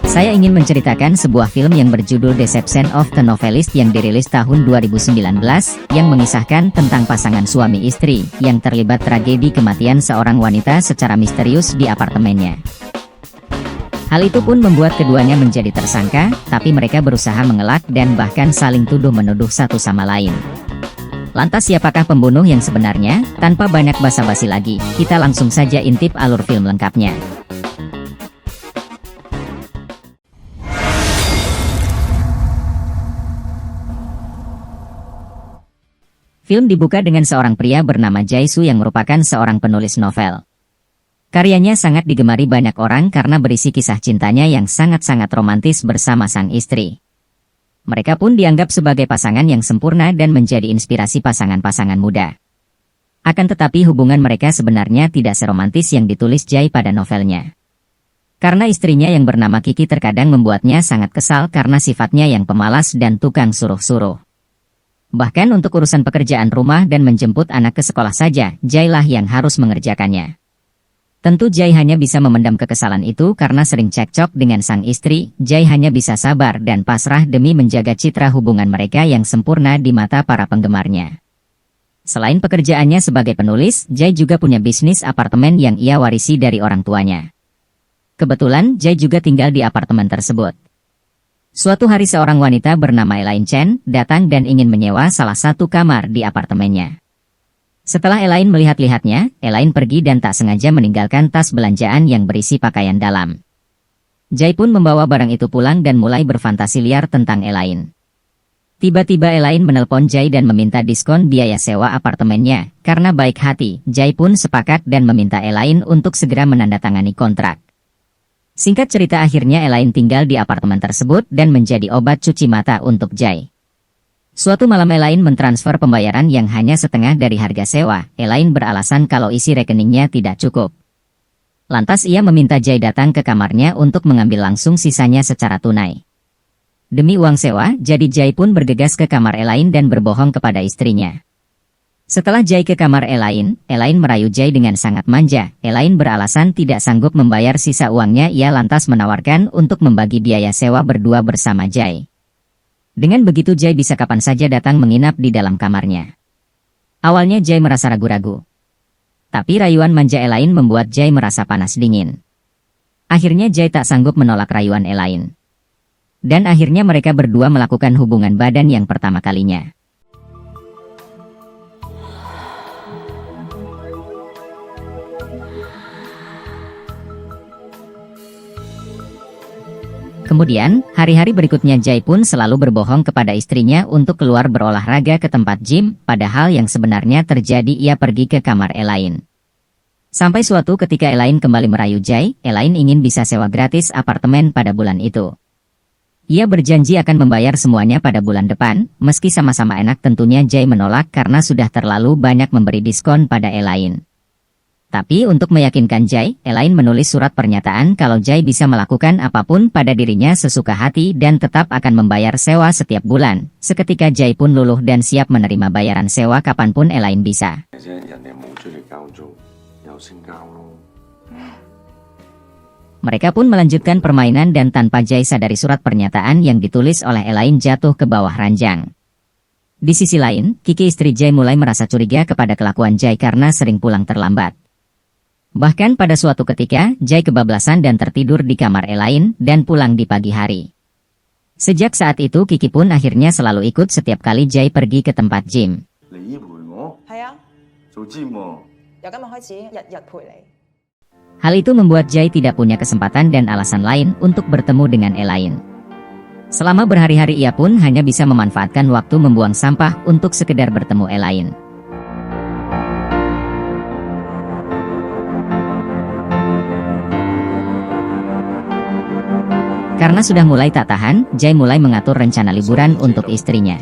Saya ingin menceritakan sebuah film yang berjudul Deception of the Novelist yang dirilis tahun 2019, yang mengisahkan tentang pasangan suami istri yang terlibat tragedi kematian seorang wanita secara misterius di apartemennya. Hal itu pun membuat keduanya menjadi tersangka, tapi mereka berusaha mengelak dan bahkan saling tuduh-menuduh satu sama lain. Lantas siapakah pembunuh yang sebenarnya? Tanpa banyak basa-basi lagi, kita langsung saja intip alur film lengkapnya. Film dibuka dengan seorang pria bernama Jae Soo yang merupakan seorang penulis novel. Karyanya sangat digemari banyak orang karena berisi kisah cintanya yang sangat-sangat romantis bersama sang istri. Mereka pun dianggap sebagai pasangan yang sempurna dan menjadi inspirasi pasangan-pasangan muda. Akan tetapi hubungan mereka sebenarnya tidak seromantis yang ditulis Jae pada novelnya. Karena istrinya yang bernama Kiki terkadang membuatnya sangat kesal karena sifatnya yang pemalas dan tukang suruh-suruh. Bahkan untuk urusan pekerjaan rumah dan menjemput anak ke sekolah saja, Jae lah yang harus mengerjakannya. Tentu Jae hanya bisa memendam kekesalan itu karena sering cekcok dengan sang istri. Jae hanya bisa sabar dan pasrah demi menjaga citra hubungan mereka yang sempurna di mata para penggemarnya. Selain pekerjaannya sebagai penulis, Jae juga punya bisnis apartemen yang ia warisi dari orang tuanya. Kebetulan Jae juga tinggal di apartemen tersebut. Suatu hari seorang wanita bernama Elaine Chen datang dan ingin menyewa salah satu kamar di apartemennya. Setelah Elaine melihat-lihatnya, Elaine pergi dan tak sengaja meninggalkan tas belanjaan yang berisi pakaian dalam. Jae pun membawa barang itu pulang dan mulai berfantasi liar tentang Elaine. Tiba-tiba Elaine menelpon Jae dan meminta diskon biaya sewa apartemennya. Karena baik hati, Jae pun sepakat dan meminta Elaine untuk segera menandatangani kontrak. Singkat cerita akhirnya Elaine tinggal di apartemen tersebut dan menjadi obat cuci mata untuk Jae. Suatu malam Elaine mentransfer pembayaran yang hanya setengah dari harga sewa. Elaine beralasan kalau isi rekeningnya tidak cukup. Lantas ia meminta Jae datang ke kamarnya untuk mengambil langsung sisanya secara tunai. Demi uang sewa, jadi Jae pun bergegas ke kamar Elaine dan berbohong kepada istrinya. Setelah Jae ke kamar Elaine merayu Jae dengan sangat manja. Elaine beralasan tidak sanggup membayar sisa uangnya, ia lantas menawarkan untuk membagi biaya sewa berdua bersama Jae. Dengan begitu Jae bisa kapan saja datang menginap di dalam kamarnya. Awalnya Jae merasa ragu-ragu. Tapi rayuan manja Elaine membuat Jae merasa panas dingin. Akhirnya Jae tak sanggup menolak rayuan Elaine. Dan akhirnya mereka berdua melakukan hubungan badan yang pertama kalinya. Kemudian, hari-hari berikutnya Jae pun selalu berbohong kepada istrinya untuk keluar berolahraga ke tempat gym, padahal yang sebenarnya terjadi ia pergi ke kamar Elaine. Sampai suatu ketika Elaine kembali merayu Jae, Elaine ingin bisa sewa gratis apartemen pada bulan itu. Ia berjanji akan membayar semuanya pada bulan depan, meski sama-sama enak tentunya Jae menolak karena sudah terlalu banyak memberi diskon pada Elaine. Tapi untuk meyakinkan Jae, Elaine menulis surat pernyataan kalau Jae bisa melakukan apapun pada dirinya sesuka hati dan tetap akan membayar sewa setiap bulan. Seketika Jae pun luluh dan siap menerima bayaran sewa kapanpun Elaine bisa. Mereka pun melanjutkan permainan dan tanpa Jae sadari surat pernyataan yang ditulis oleh Elaine jatuh ke bawah ranjang. Di sisi lain, Kiki istri Jae mulai merasa curiga kepada kelakuan Jae karena sering pulang terlambat. Bahkan pada suatu ketika, Jae kebablasan dan tertidur di kamar Elaine dan pulang di pagi hari. Sejak saat itu Kiki pun akhirnya selalu ikut setiap kali Jae pergi ke tempat gym. Hal itu membuat Jae tidak punya kesempatan dan alasan lain untuk bertemu dengan Elaine. Selama berhari-hari ia pun hanya bisa memanfaatkan waktu membuang sampah untuk sekedar bertemu Elaine. Karena sudah mulai tak tahan, Jae mulai mengatur rencana liburan untuk istrinya.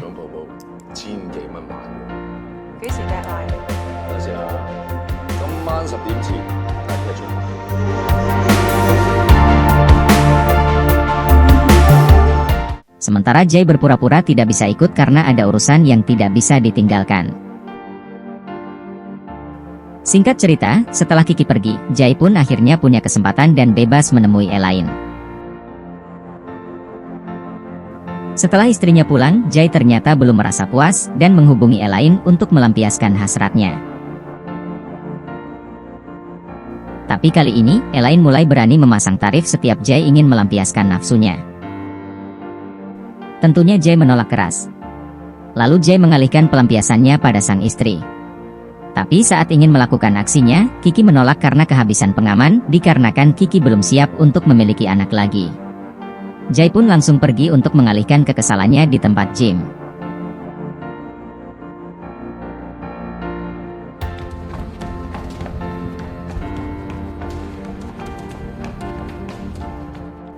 Sementara Jae berpura-pura tidak bisa ikut karena ada urusan yang tidak bisa ditinggalkan. Singkat cerita, setelah Kiki pergi, Jay pun akhirnya punya kesempatan dan bebas menemui Elaine. Setelah istrinya pulang, Jay ternyata belum merasa puas dan menghubungi Elaine untuk melampiaskan hasratnya. Tapi kali ini, Elaine mulai berani memasang tarif setiap Jay ingin melampiaskan nafsunya. Tentunya Jay menolak keras. Lalu Jay mengalihkan pelampiasannya pada sang istri. Tapi saat ingin melakukan aksinya, Kiki menolak karena kehabisan pengaman, dikarenakan Kiki belum siap untuk memiliki anak lagi. Jay pun langsung pergi untuk mengalihkan kekesalannya di tempat gym.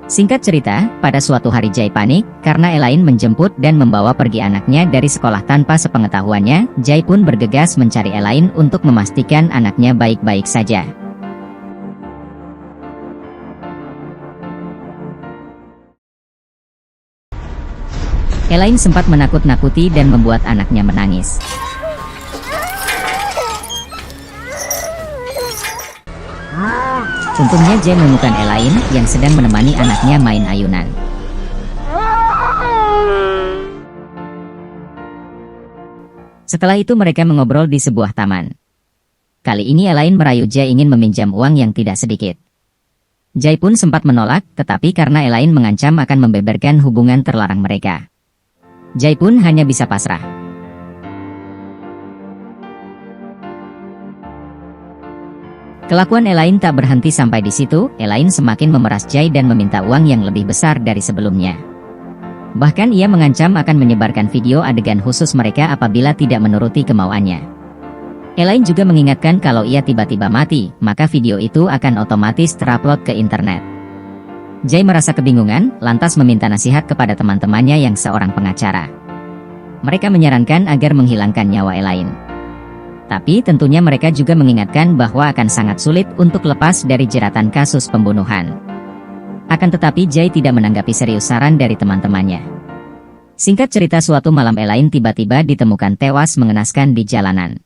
Singkat cerita, pada suatu hari Jay panik, karena Elaine menjemput dan membawa pergi anaknya dari sekolah tanpa sepengetahuannya. Jay pun bergegas mencari Elaine untuk memastikan anaknya baik-baik saja. Elaine sempat menakut-nakuti dan membuat anaknya menangis. Untungnya Jay menemukan Elaine yang sedang menemani anaknya main ayunan. Setelah itu mereka mengobrol di sebuah taman. Kali ini Elaine merayu Jay ingin meminjam uang yang tidak sedikit. Jay pun sempat menolak, tetapi karena Elaine mengancam akan membeberkan hubungan terlarang mereka, Jay pun hanya bisa pasrah. Kelakuan Elaine tak berhenti sampai di situ. Elaine semakin memeras Jay dan meminta uang yang lebih besar dari sebelumnya. Bahkan ia mengancam akan menyebarkan video adegan khusus mereka apabila tidak menuruti kemauannya. Elaine juga mengingatkan kalau ia tiba-tiba mati, maka video itu akan otomatis terupload ke internet. Jay merasa kebingungan, lantas meminta nasihat kepada teman-temannya yang seorang pengacara. Mereka menyarankan agar menghilangkan nyawa Elaine. Tapi tentunya mereka juga mengingatkan bahwa akan sangat sulit untuk lepas dari jeratan kasus pembunuhan. Akan tetapi Jay tidak menanggapi serius saran dari teman-temannya. Singkat cerita, suatu malam Elaine tiba-tiba ditemukan tewas mengenaskan di jalanan.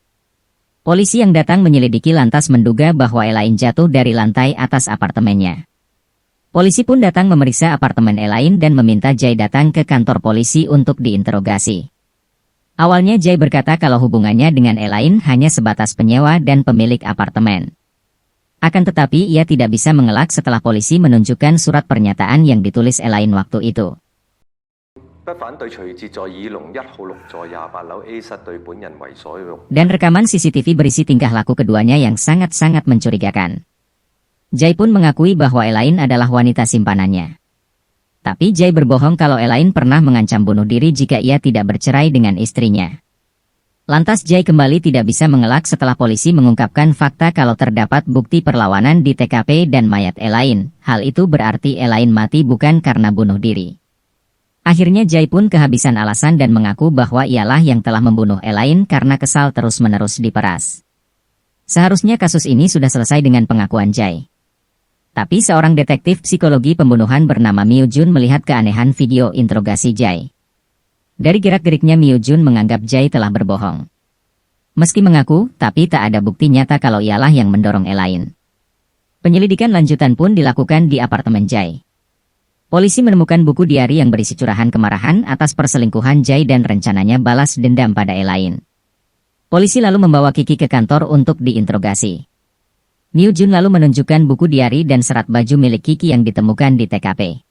Polisi yang datang menyelidiki lantas menduga bahwa Elaine jatuh dari lantai atas apartemennya. Polisi pun datang memeriksa apartemen Elaine dan meminta Jay datang ke kantor polisi untuk diinterogasi. Awalnya Jay berkata kalau hubungannya dengan Elaine hanya sebatas penyewa dan pemilik apartemen. Akan tetapi ia tidak bisa mengelak setelah polisi menunjukkan surat pernyataan yang ditulis Elaine waktu itu. Dan rekaman CCTV berisi tingkah laku keduanya yang sangat-sangat mencurigakan. Jay pun mengakui bahwa Elaine adalah wanita simpanannya. Tapi Jay berbohong kalau Elaine pernah mengancam bunuh diri jika ia tidak bercerai dengan istrinya. Lantas Jay kembali tidak bisa mengelak setelah polisi mengungkapkan fakta kalau terdapat bukti perlawanan di TKP dan mayat Elaine. Hal itu berarti Elaine mati bukan karena bunuh diri. Akhirnya Jay pun kehabisan alasan dan mengaku bahwa ialah yang telah membunuh Elaine karena kesal terus-menerus diperas. Seharusnya kasus ini sudah selesai dengan pengakuan Jay. Tapi seorang detektif psikologi pembunuhan bernama Myo Jun melihat keanehan video interogasi Jay. Dari gerak-geriknya Myo Jun menganggap Jay telah berbohong. Meski mengaku, tapi tak ada bukti nyata kalau ialah yang mendorong Elaine. Penyelidikan lanjutan pun dilakukan di apartemen Jay. Polisi menemukan buku diari yang berisi curahan kemarahan atas perselingkuhan Jay dan rencananya balas dendam pada Elaine. Polisi lalu membawa Kiki ke kantor untuk diinterogasi. Myo Jun lalu menunjukkan buku diari dan serat baju milik Kiki yang ditemukan di TKP.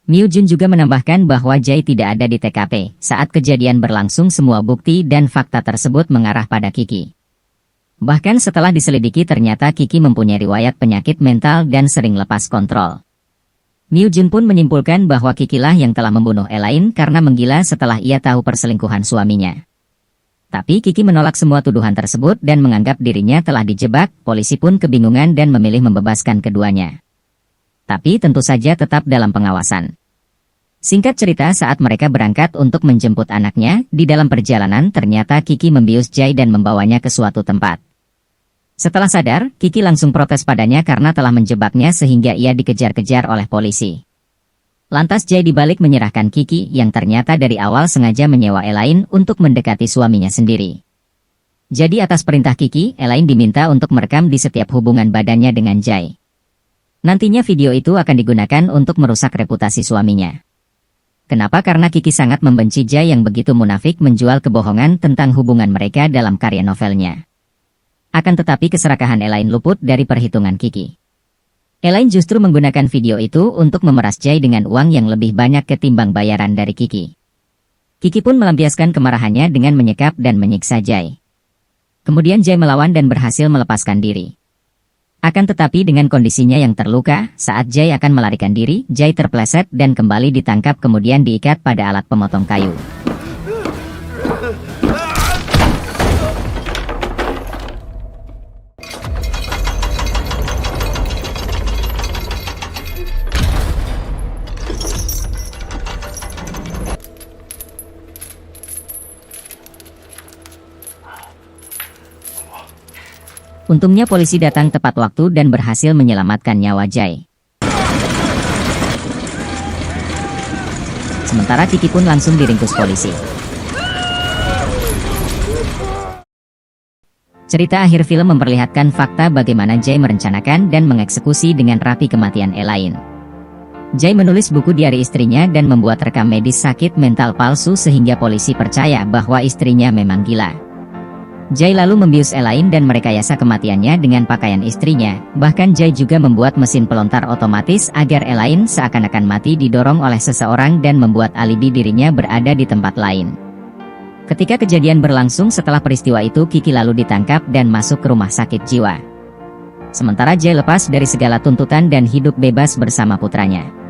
Myo Jun juga menambahkan bahwa Jay tidak ada di TKP. Saat kejadian berlangsung, semua bukti dan fakta tersebut mengarah pada Kiki. Bahkan setelah diselidiki ternyata Kiki mempunyai riwayat penyakit mental dan sering lepas kontrol. Myo Jun pun menyimpulkan bahwa Kikilah yang telah membunuh Elaine karena menggila setelah ia tahu perselingkuhan suaminya. Tapi Kiki menolak semua tuduhan tersebut dan menganggap dirinya telah dijebak. Polisi pun kebingungan dan memilih membebaskan keduanya. Tapi tentu saja tetap dalam pengawasan. Singkat cerita, saat mereka berangkat untuk menjemput anaknya, di dalam perjalanan ternyata Kiki membius Jay dan membawanya ke suatu tempat. Setelah sadar, Kiki langsung protes padanya karena telah menjebaknya sehingga ia dikejar-kejar oleh polisi. Lantas Jay dibalik menyerahkan Kiki yang ternyata dari awal sengaja menyewa Elaine untuk mendekati suaminya sendiri. Jadi atas perintah Kiki, Elaine diminta untuk merekam di setiap hubungan badannya dengan Jay. Nantinya video itu akan digunakan untuk merusak reputasi suaminya. Kenapa? Karena Kiki sangat membenci Jay yang begitu munafik menjual kebohongan tentang hubungan mereka dalam karya novelnya. Akan tetapi keserakahan Elaine luput dari perhitungan Kiki. Elaine justru menggunakan video itu untuk memeras Jay dengan uang yang lebih banyak ketimbang bayaran dari Kiki. Kiki pun melampiaskan kemarahannya dengan menyekap dan menyiksa Jay. Kemudian Jay melawan dan berhasil melepaskan diri. Akan tetapi dengan kondisinya yang terluka, saat Jay akan melarikan diri, Jay terpleset dan kembali ditangkap kemudian diikat pada alat pemotong kayu. Untungnya polisi datang tepat waktu dan berhasil menyelamatkan nyawa Jay. Sementara Kiki pun langsung diringkus polisi. Cerita akhir film memperlihatkan fakta bagaimana Jay merencanakan dan mengeksekusi dengan rapi kematian Elaine. Jay menulis buku diari istrinya dan membuat rekam medis sakit mental palsu sehingga polisi percaya bahwa istrinya memang gila. Jay lalu membius Elaine dan merekayasa kematiannya dengan pakaian istrinya. Bahkan Jay juga membuat mesin pelontar otomatis agar Elaine seakan-akan mati didorong oleh seseorang dan membuat alibi dirinya berada di tempat lain. Ketika kejadian berlangsung setelah peristiwa itu, Kiki lalu ditangkap dan masuk ke rumah sakit jiwa. Sementara Jay lepas dari segala tuntutan dan hidup bebas bersama putranya.